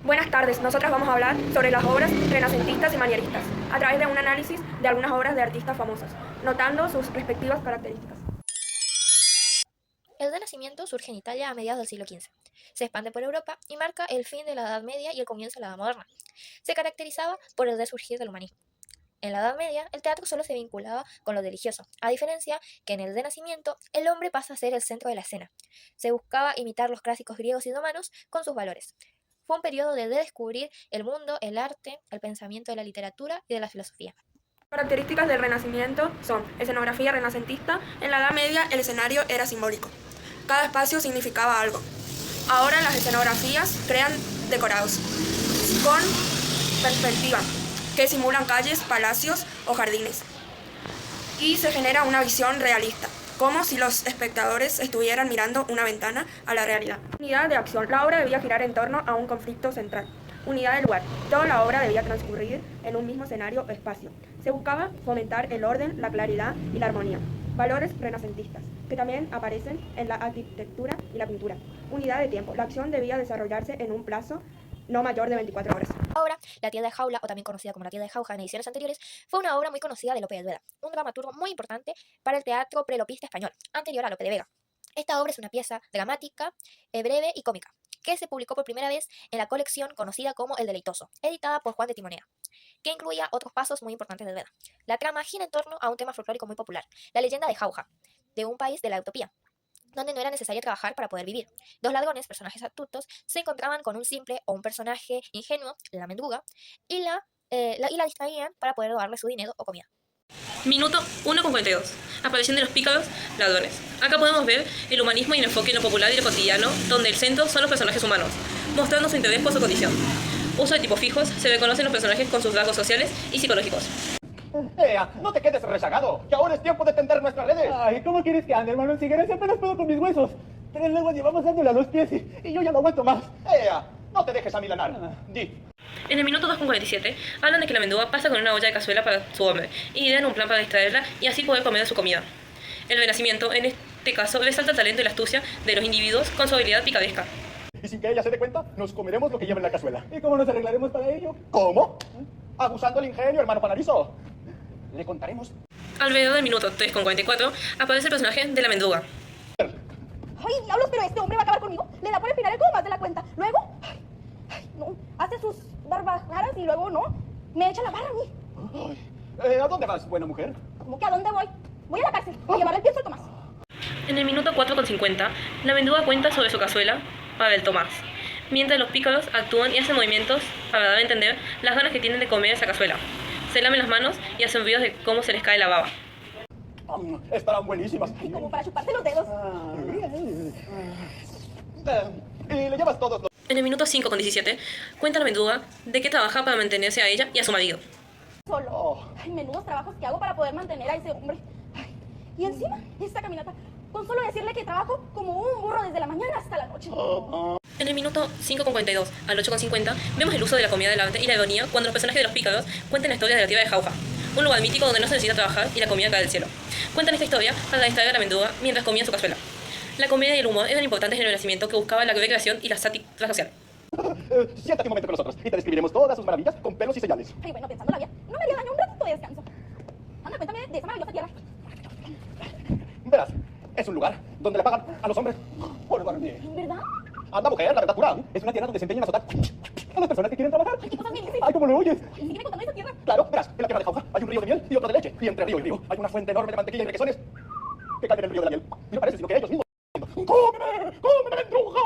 Buenas tardes, nosotras vamos a hablar sobre las obras renacentistas y manieristas, a través de un análisis de algunas obras de artistas famosos, notando sus respectivas características. El Renacimiento surge en Italia a mediados del siglo XV. Se expande por Europa y marca el fin de la Edad Media y el comienzo de la Edad Moderna. Se caracterizaba por el resurgir del humanismo. En la Edad Media, el teatro solo se vinculaba con lo religioso, a diferencia que en el Renacimiento el hombre pasa a ser el centro de la escena. Se buscaba imitar los clásicos griegos y romanos con sus valores. Fue un periodo de redescubrir el mundo, el arte, el pensamiento de la literatura y de la filosofía. Características del Renacimiento son escenografía renacentista. En la Edad Media el escenario era simbólico. Cada espacio significaba algo. Ahora las escenografías crean decorados con perspectiva que simulan calles, palacios o jardines. Y se genera una visión realista, como si los espectadores estuvieran mirando una ventana a la realidad. Unidad de acción. La obra debía girar en torno a un conflicto central. Unidad de lugar. Toda la obra debía transcurrir en un mismo escenario o espacio. Se buscaba fomentar el orden, la claridad y la armonía. Valores renacentistas, que también aparecen en la arquitectura y la pintura. Unidad de tiempo. La acción debía desarrollarse en un plazo no mayor de 24 horas. La obra La Tía de Jaula, o también conocida como La Tía de Jauja en ediciones anteriores, fue una obra muy conocida de Lope de Vega, un dramaturgo muy importante para el teatro prelopista español, anterior a Lope de Vega. Esta obra es una pieza dramática, breve y cómica, que se publicó por primera vez en la colección conocida como El Deleitoso, editada por Juan de Timoneda, que incluía otros pasos muy importantes de Vega. La trama gira en torno a un tema folclórico muy popular, la leyenda de Jauja, de un país de la utopía, donde no era necesario trabajar para poder vivir. Dos ladrones, personajes astutos, se encontraban con un simple o un personaje ingenuo, la mendiga, y la distraían para poder robarle su dinero o comida. Minuto 1:42. Aparición de los pícaros ladrones. Acá podemos ver el humanismo y el enfoque en lo popular y lo cotidiano, donde el centro son los personajes humanos, mostrando su interés por su condición. Uso de tipos fijos, se reconocen los personajes con sus rasgos sociales y psicológicos. ¡Ea! ¡No te quedes rezagado! ¡Que ahora es tiempo de tender nuestras redes! Ay, ¿cómo quieres que ande, hermano? Si quieres, apenas puedo con mis huesos. 3 leguas llevamos dándole a los pies y yo ya no aguanto más. ¡Ea! ¡No te dejes amilanar! Di. En el minuto 2:47 hablan de que la mendiga pasa con una olla de cazuela para su hombre y idean un plan para distraerla y así poder comer de su comida. El Renacimiento, en este caso, resalta el talento y la astucia de los individuos con su habilidad picaresca. Y sin que ella se dé cuenta, nos comeremos lo que lleva en la cazuela. ¿Y cómo nos arreglaremos para ello? ¿Cómo? Abusando el ingenio, hermano Panarizo. Le contaremos. Alrededor del minuto 3:44 aparece el personaje de la mendiga. ¡Ay, diablos! Pero este hombre va a acabar conmigo. Le da por espinar el como más de la cuenta. Luego, no, hace sus barbas raras y luego, no, me echa la barra a mí. Ay, ¿a dónde vas, buena mujer? ¿Cómo que a dónde voy? Voy a la cárcel a llevarle el pienso al Tomás. En el minuto 4:50, la mendiga cuenta sobre su cazuela para el Tomás, mientras los pícaros actúan y hacen movimientos para dar a entender las ganas que tienen de comer esa cazuela. Se lamen las manos y hacen ruidos de cómo se les cae la baba. Estarán buenísimas. Y como para chuparse los dedos. Y le llevas todos los... En el minuto 5:17, cuenta la mendiga de que trabaja para mantenerse a ella y a su marido. Solo. Ay, menudos trabajos que hago para poder mantener a ese hombre. Ay, y encima, esta caminata. Con solo decirle que trabajo como un burro desde la mañana hasta la noche. En el minuto 5:42 al 8:50 vemos el uso de la comida del arte y la ironía cuando los personajes de los pícaros cuentan la historia de la tierra de Jauja, un lugar mítico donde no se necesita trabajar y la comida cae del cielo. Cuentan esta historia para distraer a la mendiga mientras comía su cazuela. La comedia y el humor eran importantes en el Renacimiento que buscaba la recreación y la sátira social. Siéntate un momento con nosotros y te describiremos todas sus maravillas con pelos y señales. Ay, bueno, pensando la vida, no me haría daño un ratito de descanso. Anda, cuéntame de esa maravillosa tierra. Verás, es un lugar donde le pagan a los hombres por dormir. ¿Verdad? Anda, mujer, la verdad pura. Es una tierra donde se empeñan a azotar a las personas que quieren trabajar. Ay, qué cosas bien. Ay, ¿cómo lo oyes? Y sígueme contando esa tierra. Claro, verás, en la tierra de Jauja hay un río de miel y otro de leche. Y entre río y río hay una fuente enorme de mantequilla y requesones que caen en el río de la miel. Y no parece sino que ellos mismos... ¡Cómeme! ¡Cómeme, mendruja!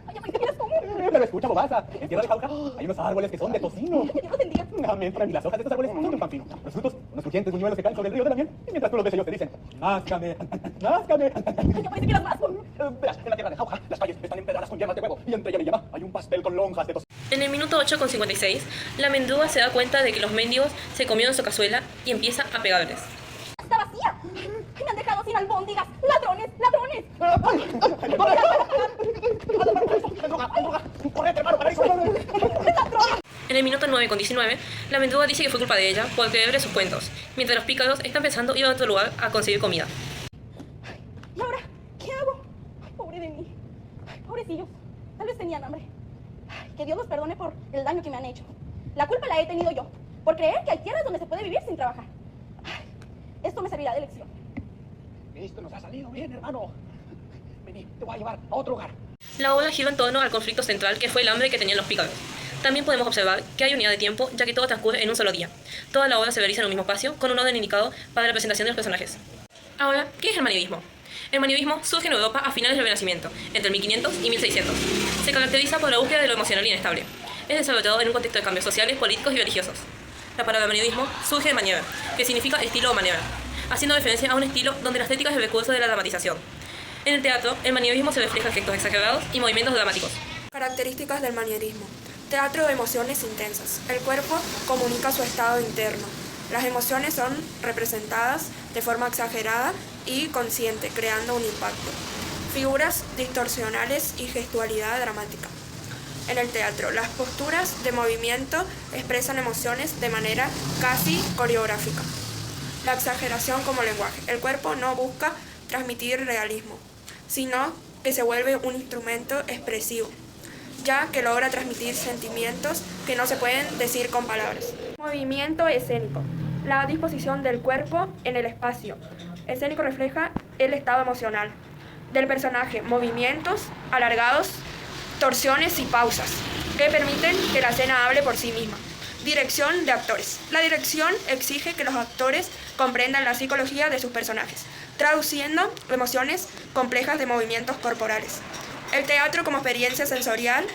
Ay, ya pensé que eras tú. Pero escucha, bobaza, en tierra de Jauja hay unos árboles que son de tocino. Que Dios los bendiga. Amén, para mí las hojas de estos árboles son de un pan fino. Los frutos, unos crujientes buñuelos que caen sobre el río de la miel. Y mientras tú los ves, ellos te dicen, ¡náscame! ¡Náscame! Ay, ya parece que eras más. Verás, en la tierra de Jauja, las calles están empedradas con yemas de huevo. Y entre ella y llama hay un pastel con lonjas de tocino. En el minuto 8:56, la mendiga se da cuenta de que los mendigos se comieron su cazuela y empieza a pegarles. Está vacía. Ay, me han dejado sin albóndigas. ¡Ladrones! ¡Ladrones! ¡Correte, hermano, para eso! En el minuto 9:19, la mendiga dice que fue culpa de ella por creerle sus cuentos, mientras los pícaros están pensando ir a otro lugar a conseguir comida. ¿Y ahora qué hago? Ay, pobre de mí. Ay, pobrecillos. Tal vez tenían hambre. Ay, que Dios los perdone por el daño que me han hecho. La culpa la he tenido yo, por creer que hay tierras donde se puede vivir sin trabajar. Ay, esto me servirá de lección. Esto nos ha salido bien, hermano. Vení, te voy a llevar a otro lugar. La obra gira en torno al conflicto central que fue el hambre que tenían los pícaros. También podemos observar que hay unidad de tiempo, ya que todo transcurre en un solo día. Toda la obra se realiza en un mismo espacio, con un orden indicado para la presentación de los personajes. Ahora, ¿qué es el manierismo? El manierismo surge en Europa a finales del Renacimiento, entre 1500 y 1600. Se caracteriza por la búsqueda de lo emocional inestable. Es desarrollado en un contexto de cambios sociales, políticos y religiosos. La palabra manierismo surge de maniera, que significa estilo o manera, haciendo referencia a un estilo donde la estética es el recurso de la dramatización. En el teatro, el manierismo se refleja en efectos exagerados y movimientos dramáticos. Características del manierismo. Teatro de emociones intensas. El cuerpo comunica su estado interno. Las emociones son representadas de forma exagerada y consciente, creando un impacto. Figuras distorsionales y gestualidad dramática. En el teatro, las posturas de movimiento expresan emociones de manera casi coreográfica. La exageración como lenguaje. El cuerpo no busca transmitir realismo, sino que se vuelve un instrumento expresivo, ya que logra transmitir sentimientos que no se pueden decir con palabras. Movimiento escénico. La disposición del cuerpo en el espacio escénico refleja el estado emocional del personaje. Movimientos alargados, torsiones y pausas que permiten que la escena hable por sí misma. Dirección de actores. La dirección exige que los actores comprendan la psicología de sus personajes, traduciendo emociones complejas de movimientos corporales. El teatro como experiencia sensorial,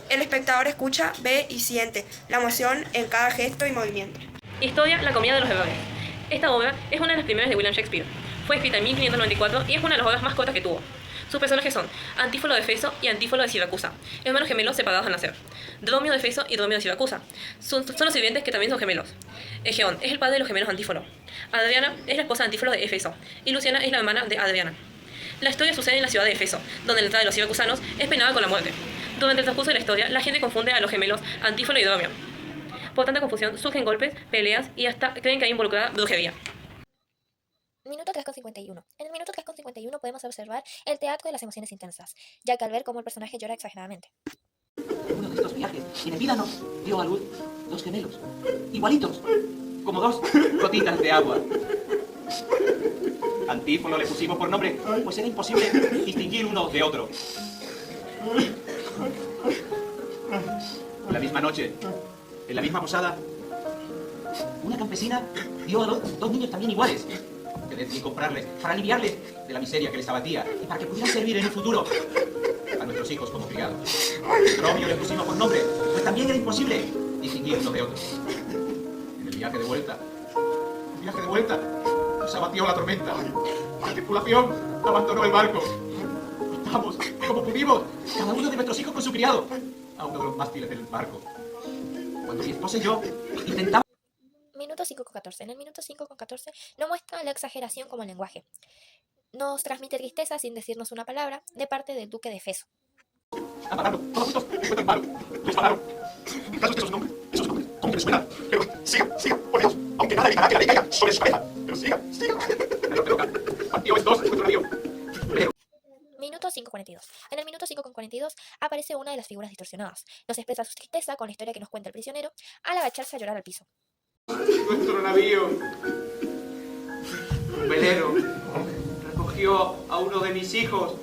el espectador escucha, ve y siente la emoción en cada gesto y movimiento. Historia, la comedia de los errores. Esta obra es una de las primeras de William Shakespeare. Fue escrita en 1594 y es una de las obras más cortas que tuvo. Sus personajes son Antífolo de Efeso y Antífolo de Siracusa, hermanos gemelos separados al nacer. Dromio de Efeso y Dromio de Siracusa son los sirvientes que también son gemelos. Egeón es el padre de los gemelos Antífolo. Adriana es la esposa de Antífolo de Efeso y Luciana es la hermana de Adriana. La historia sucede en la ciudad de Efeso, donde la entrada de los siracusanos es penada con la muerte. Durante el transcurso de la historia, la gente confunde a los gemelos Antífolo y Dromio. Por tanta confusión, surgen golpes, peleas y hasta creen que hay involucrada brujería. Minuto 3,51. En el minuto 3,51 podemos observar el teatro de las emociones intensas, ya que al ver cómo el personaje llora exageradamente. En uno de estos viajes, en Epídanos, dio a luz 2 gemelos, igualitos, como 2 gotitas de agua. Antífolo le pusimos por nombre, pues era imposible distinguir uno de otro. La misma noche, en la misma posada, una campesina dio a luz 2 niños también iguales, que decidí comprarles para aliviarles de la miseria que les abatía y para que pudieran servir en el futuro a nuestros hijos como criados. Romeo le pusimos por nombre, pues también era imposible distinguir uno de otro. En el viaje de vuelta, nos abatió la tormenta. La tripulación abandonó el barco. Estamos, como pudimos, cada uno de nuestros hijos con su criado, a uno de los mástiles del barco. Cuando mi esposa y yo intentamos... Minuto 5,14. En el minuto 5,14 no muestra la exageración como el lenguaje. Nos transmite tristeza sin decirnos una palabra de parte del duque de Efeso. Están matando, todos juntos, encuentran paro. Les pagaron. El caso es que esos nombres, ¿cómo que les suenan? Pero siga, por Dios, aunque nada evitará que la ley caiga sobre su cabeza. Pero siga. Me loca. Partido es 2, encuentro navío. Minuto 5,42. En el minuto 5,42 aparece una de las figuras distorsionadas. Nos expresa su tristeza con la historia que nos cuenta el prisionero al agacharse a llorar al piso. Nuestro navío, un velero, recogió a uno de mis hijos.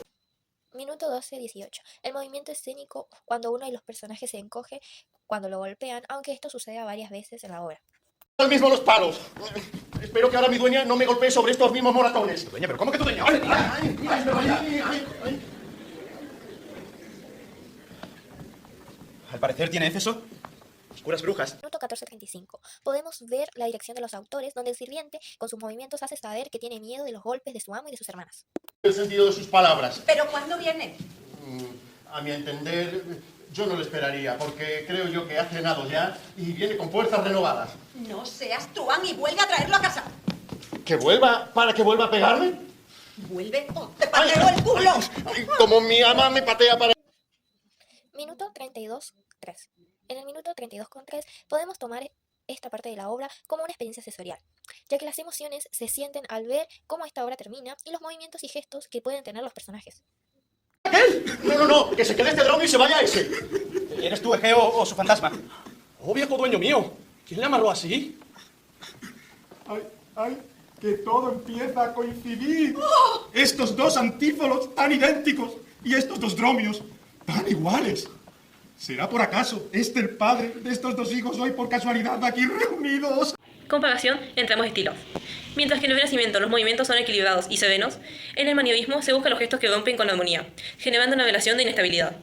Minuto 12,18. El movimiento escénico cuando uno de los personajes se encoge cuando lo golpean, aunque esto suceda varias veces en la obra. Al mismo los palos. Espero que ahora mi dueña no me golpee sobre estos mismos moratones. Dueña, pero ¿cómo que tu dueña? Al parecer tiene Éfeso oscuras brujas. Minuto 14,35. Podemos ver la dirección de los autores, donde el sirviente, con sus movimientos, hace saber que tiene miedo de los golpes de su amo y de sus hermanas. El sentido de sus palabras. ¿Pero cuándo viene? A mi entender, yo no lo esperaría, porque creo yo que ha cenado ya y viene con fuerzas renovadas. No seas truán y vuelve a traerlo a casa. ¿Que vuelva? ¿Para que vuelva a pegarme? Vuelve o te pateo el culo. Como mi ama me patea para... Minuto 32,3. En el minuto 32,3 podemos tomar esta parte de la obra como una experiencia sensorial, ya que las emociones se sienten al ver cómo esta obra termina y los movimientos y gestos que pueden tener los personajes. ¿Aquel? No, que se quede este dron y se vaya ese. ¿Eres tú, Egeo, o su fantasma? Oh, viejo dueño mío. ¿Quién le amarró así? Ay, que todo empieza a coincidir. Estos dos antífolos tan idénticos y estos dos dromios tan iguales. ¿Será por acaso este el padre de estos dos hijos hoy por casualidad aquí reunidos? Comparación entre ambos estilos. Mientras que en el Renacimiento los movimientos son equilibrados y serenos, en el manierismo se buscan los gestos que rompen con la armonía, generando una relación de inestabilidad.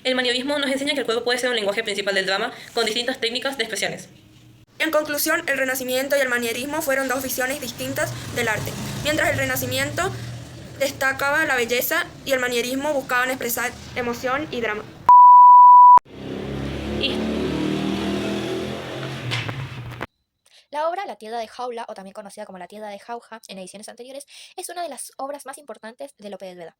El manierismo nos enseña que el cuerpo puede ser un lenguaje principal del drama con distintas técnicas de expresiones. En conclusión, el Renacimiento y el manierismo fueron dos visiones distintas del arte. Mientras el Renacimiento destacaba la belleza y el manierismo buscaban expresar emoción y drama. La obra La tienda de Jaula, o también conocida como La tienda de Jauja en ediciones anteriores, es una de las obras más importantes de Lope de Vega.